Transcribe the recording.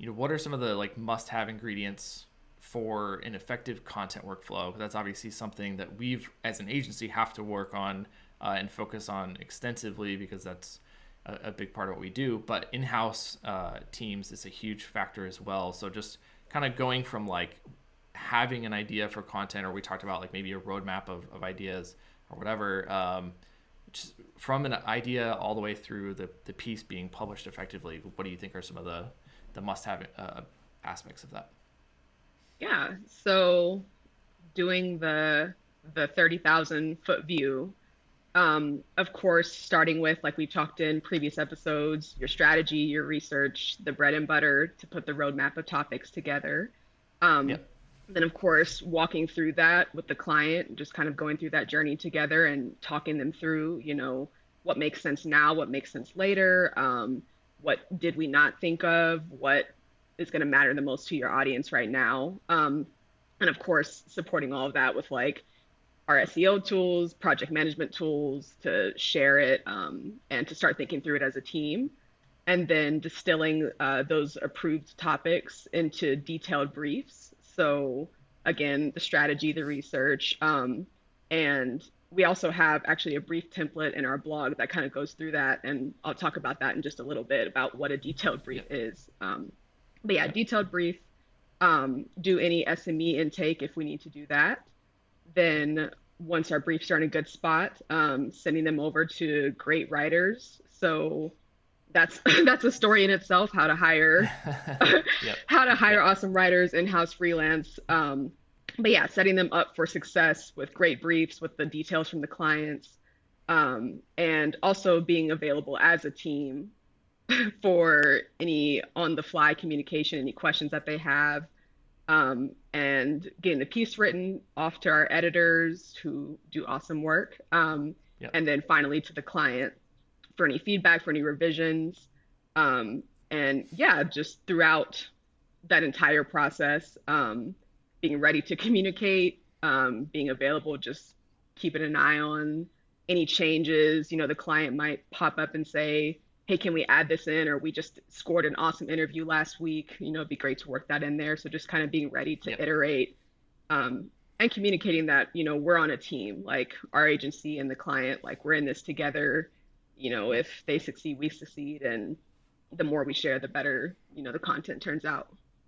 what are some of the like must-have ingredients for an effective content workflow? That's obviously something that we've, as an agency, have to work on and focus on extensively because that's a big part of what we do. But in-house teams is a huge factor as well. So just kind of going from like having an idea for content, or we talked about like maybe a roadmap of ideas or whatever, just from an idea all the way through the piece being published effectively. What do you think are some of the must-have aspects of that? Yeah. So doing the 30,000 foot view, of course, starting with, like we talked in previous episodes, your strategy, your research, the bread and butter to put the roadmap of topics together. Um, Yep. then, of course, walking through that with the client, just kind of going through that journey together and talking them through, what makes sense now, what makes sense later, what did we not think of, what is going to matter the most to your audience right now. And of course, supporting all of that with like our SEO tools, project management tools to share it and to start thinking through it as a team. And then distilling those approved topics into detailed briefs. So, again, the strategy, the research, and we also have actually a brief template in our blog that kind of goes through that. And I'll talk about that in just a little bit about what a detailed brief Yep. is. But yeah, Yep. detailed brief, do any SME intake if we need to do that. Then once our briefs are in a good spot, sending them over to great writers. So that's that's a story in itself, how to hire Yep. how to hire Yep. awesome writers in-house freelance. But yeah, setting them up for success with great briefs, with the details from the clients, and also being available as a team for any on-the-fly communication, any questions that they have, and getting the piece written off to our editors who do awesome work, Yep. and then finally to the client for any feedback, for any revisions. And yeah, just throughout that entire process, being ready to communicate, being available, just keeping an eye on any changes. The client might pop up and say, hey, can we add this in? Or we just scored an awesome interview last week. It'd be great to work that in there. So just kind of being ready to Yep. iterate and communicating that, we're on a team, like our agency and the client, like we're in this together. Yep. If they succeed, we succeed. And the more we share, the better, the content turns out.